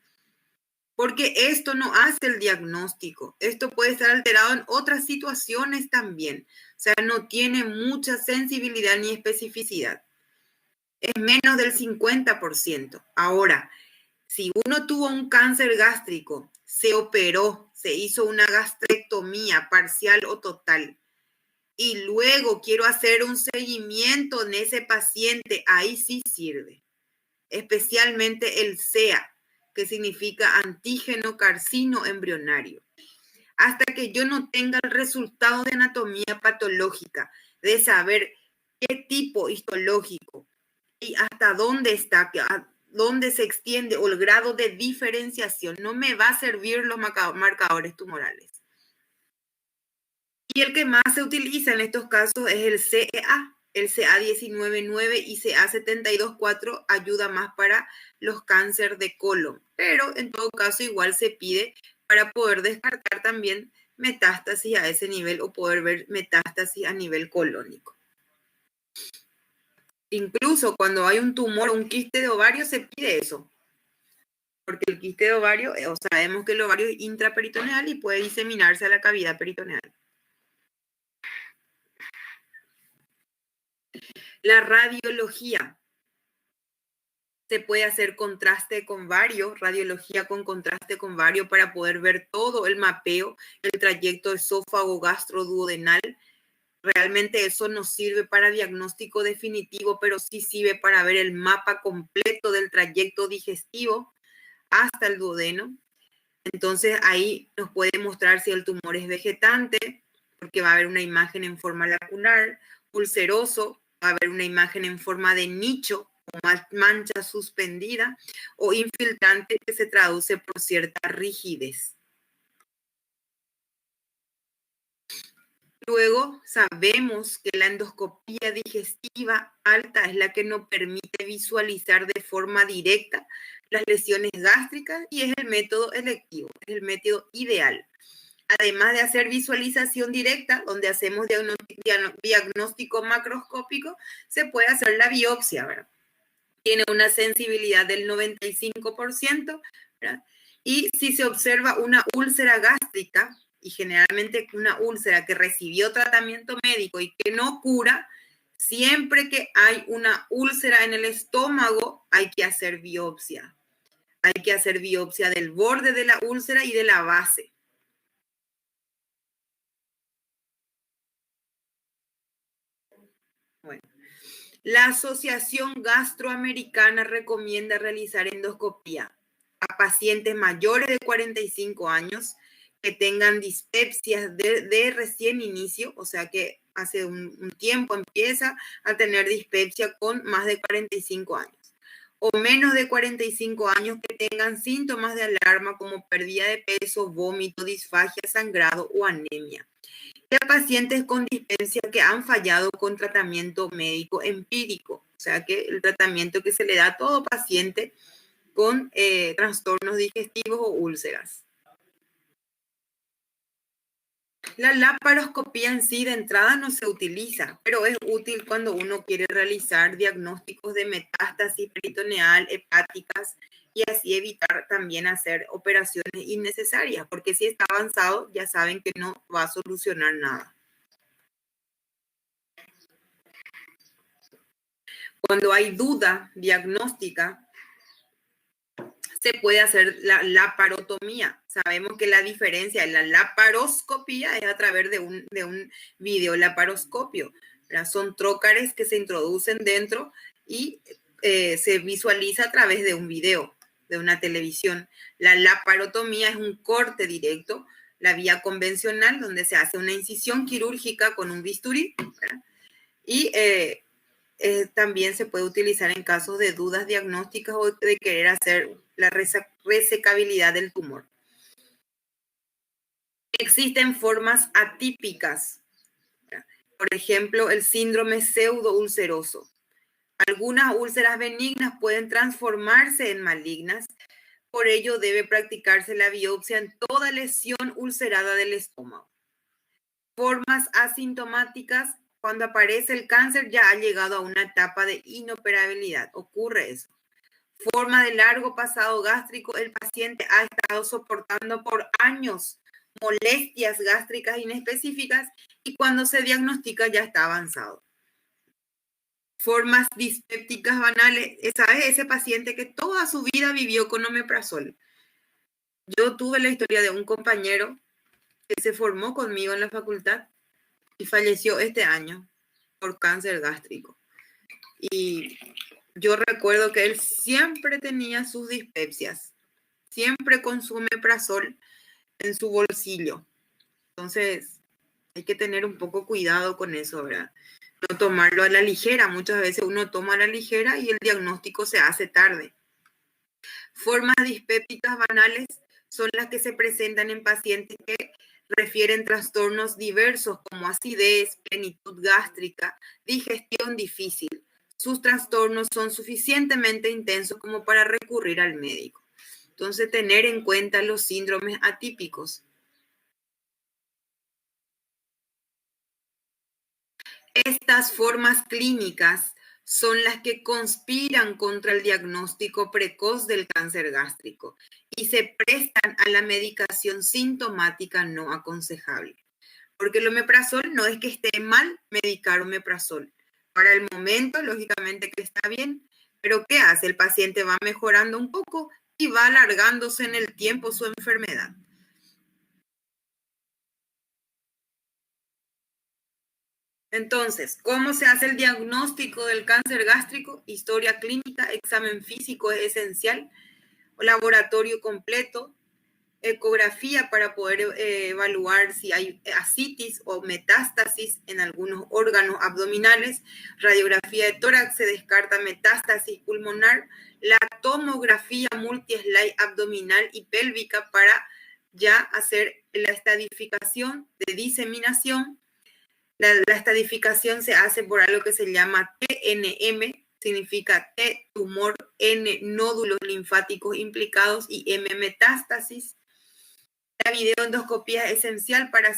Speaker 1: Porque esto no hace el diagnóstico. Esto puede estar alterado en otras situaciones también. O sea, no tiene mucha sensibilidad ni especificidad. es menos del 50%. Ahora, si uno tuvo un cáncer gástrico, se operó, se hizo una gastrectomía parcial o total, y luego quiero hacer un seguimiento en ese paciente, ahí sí sirve. Especialmente el CEA, que significa antígeno carcino embrionario. Hasta que yo no tenga el resultado de anatomía patológica, de saber qué tipo histológico y hasta dónde está, dónde se extiende o el grado de diferenciación, no me va a servir los marcadores tumorales. Y el que más se utiliza en estos casos es el CEA. El CA19-9 y CA72-4 ayuda más para los cánceres de colon, pero en todo caso igual se pide para poder descartar también metástasis a ese nivel o poder ver metástasis a nivel colónico. Incluso cuando hay un tumor o un quiste de ovario se pide eso, porque el quiste de ovario, sabemos que el ovario es intraperitoneal y puede diseminarse a la cavidad peritoneal. La radiología. Se puede hacer contraste con vario, radiología con contraste con vario para poder ver todo el mapeo, el trayecto esófago-gastroduodenal. Realmente eso no sirve para diagnóstico definitivo, pero sí sirve para ver el mapa completo del trayecto digestivo hasta el duodeno. Entonces ahí nos puede mostrar si el tumor es vegetante, porque va a haber una imagen en forma lacunar, ulceroso, va a haber una imagen en forma de nicho o mancha suspendida, o infiltrante, que se traduce por cierta rigidez. Luego sabemos que la endoscopía digestiva alta es la que nos permite visualizar de forma directa las lesiones gástricas y es el método electivo, es el método ideal. Además de hacer visualización directa, donde hacemos diagnóstico macroscópico, se puede hacer la biopsia, ¿verdad? Tiene una sensibilidad del 95%, ¿verdad? Y si se observa una úlcera gástrica, y generalmente una úlcera que recibió tratamiento médico y que no cura, siempre que hay una úlcera en el estómago, hay que hacer biopsia. Hay que hacer biopsia del borde de la úlcera y de la base. Bueno, la Asociación Gastroamericana recomienda realizar endoscopía a pacientes mayores de 45 años que tengan dispepsias de recién inicio, o sea que hace un tiempo empieza a tener dispepsia con más de 45 años, o menos de 45 años que tengan síntomas de alarma como pérdida de peso, vómito, disfagia, sangrado o anemia. Y a pacientes con dispepsia que han fallado con tratamiento médico empírico, o sea que el tratamiento que se le da a todo paciente con trastornos digestivos o úlceras. La laparoscopía en sí de entrada no se utiliza, pero es útil cuando uno quiere realizar diagnósticos de metástasis peritoneal, hepáticas, y así evitar también hacer operaciones innecesarias, porque si está avanzado ya saben que no va a solucionar nada. Cuando hay duda diagnóstica, se puede hacer la laparotomía. Sabemos que la diferencia de la laparoscopía es a través de un videolaparoscopio. Son trócares que se introducen dentro y se visualiza a través de un video, de una televisión. La laparotomía es un corte directo, la vía convencional, donde se hace una incisión quirúrgica con un bisturí, ¿verdad? Y también se puede utilizar en casos de dudas diagnósticas o de querer hacer la resecabilidad del tumor. Existen formas atípicas, por ejemplo, el síndrome pseudoulceroso. Algunas úlceras benignas pueden transformarse en malignas, por ello debe practicarse la biopsia en toda lesión ulcerada del estómago. Formas asintomáticas. Cuando aparece el cáncer ya ha llegado a una etapa de inoperabilidad. Ocurre eso. Forma de largo pasado gástrico. El paciente ha estado soportando por años molestias gástricas inespecíficas y cuando se diagnostica ya está avanzado. Formas dispépticas banales. ¿Sabes? Ese paciente que toda su vida vivió con omeprazol. Yo tuve la historia de un compañero que se formó conmigo en la facultad y falleció este año por cáncer gástrico. Y yo recuerdo que él siempre tenía sus dispepsias, siempre con su omeprazol en su bolsillo. Entonces, hay que tener un poco cuidado con eso, ¿verdad? No tomarlo a la ligera. Muchas veces uno toma a la ligera y el diagnóstico se hace tarde. Formas dispépticas banales son las que se presentan en pacientes que refieren trastornos diversos como acidez, plenitud gástrica, digestión difícil. Sus trastornos son suficientemente intensos como para recurrir al médico. Entonces, tener en cuenta los síndromes atípicos. Estas formas clínicas son las que conspiran contra el diagnóstico precoz del cáncer gástrico y se prestan a la medicación sintomática no aconsejable. Porque el omeprazol no es que esté mal medicar omeprazol. Para el momento, lógicamente que está bien, pero ¿qué hace? El paciente va mejorando un poco y va alargándose en el tiempo su enfermedad. Entonces, ¿cómo se hace el diagnóstico del cáncer gástrico? Historia clínica, examen físico es esencial, laboratorio completo, ecografía para poder evaluar si hay ascitis o metástasis en algunos órganos abdominales, radiografía de tórax, se descarta metástasis pulmonar, la tomografía multi-slide abdominal y pélvica para ya hacer la estadificación de diseminación. La estadificación se hace por algo que se llama TNM, significa T, tumor, N, nódulos linfáticos implicados y M, metástasis. La videoendoscopía es esencial para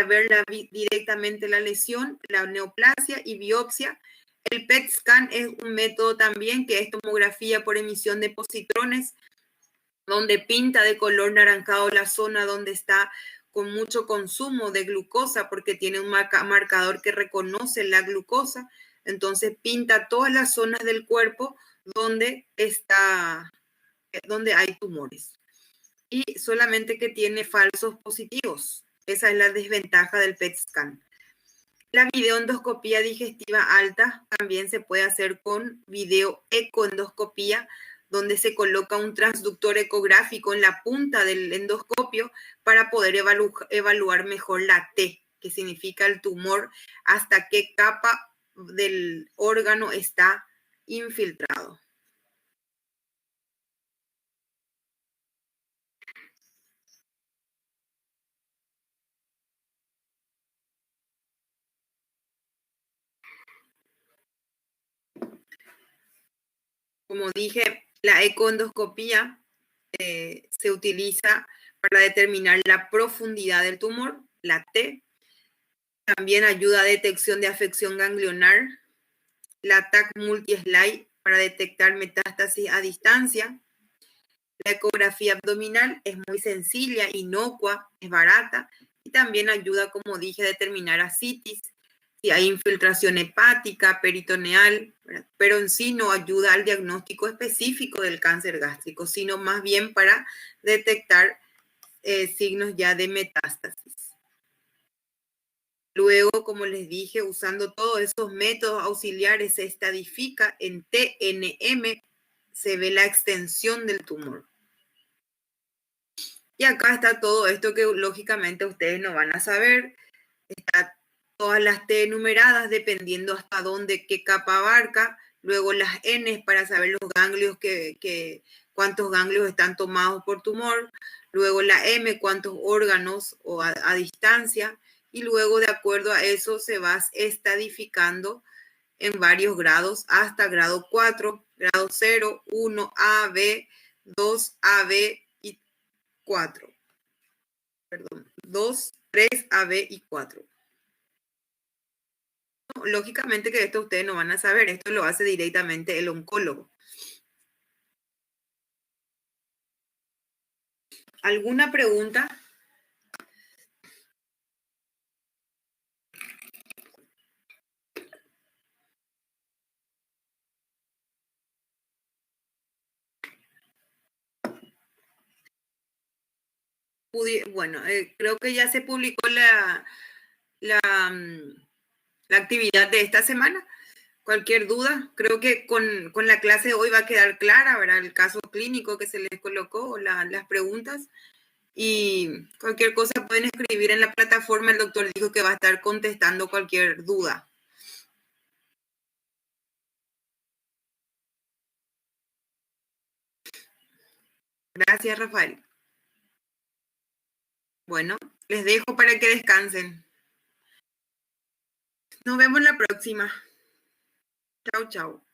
Speaker 1: ver directamente la lesión, la neoplasia y biopsia. El PET scan es un método también que es tomografía por emisión de positrones, donde pinta de color naranjado la zona donde está con mucho consumo de glucosa, porque tiene un marcador que reconoce la glucosa. Entonces pinta todas las zonas del cuerpo donde hay tumores. Y solamente que tiene falsos positivos. Esa es la desventaja del PET scan. La videoendoscopía digestiva alta también se puede hacer con videoecoendoscopía, donde se coloca un transductor ecográfico en la punta del endoscopio para poder evaluar mejor la T, que significa el tumor, hasta qué capa del órgano está infiltrado. Como dije, la ecoendoscopía se utiliza para determinar la profundidad del tumor, la T. También ayuda a detección de afección ganglionar, la TAC multi-slide para detectar metástasis a distancia. La ecografía abdominal es muy sencilla, inocua, es barata y también ayuda, como dije, a determinar ascitis, si hay infiltración hepática, peritoneal, ¿verdad? Pero en sí no ayuda al diagnóstico específico del cáncer gástrico, sino más bien para detectar signos ya de metástasis. Luego, como les dije, usando todos esos métodos auxiliares se estadifica en TNM, se ve la extensión del tumor. Y acá está todo esto que lógicamente ustedes no van a saber. Está todas las T numeradas dependiendo hasta dónde, qué capa abarca. Luego las N para saber los ganglios, cuántos ganglios están tomados por tumor. Luego la M, cuántos órganos o a distancia. Y luego, de acuerdo a eso, se va estadificando en varios grados hasta grado 4, grado 0, 1, A, B, 2, A, B y 4. Perdón, 2, 3, A, B y 4. Lógicamente que esto ustedes no van a saber, esto lo hace directamente el oncólogo. ¿Alguna pregunta? Bueno, creo que ya se publicó la, mm, la actividad de esta semana. Cualquier duda, creo que con la clase de hoy va a quedar clara, ¿verdad? El caso clínico que se les colocó, las preguntas. Y cualquier cosa pueden escribir en la plataforma. El doctor dijo que va a estar contestando cualquier duda. Gracias, Rafael. Bueno, les dejo para que descansen. Nos vemos la próxima. Chau, chau.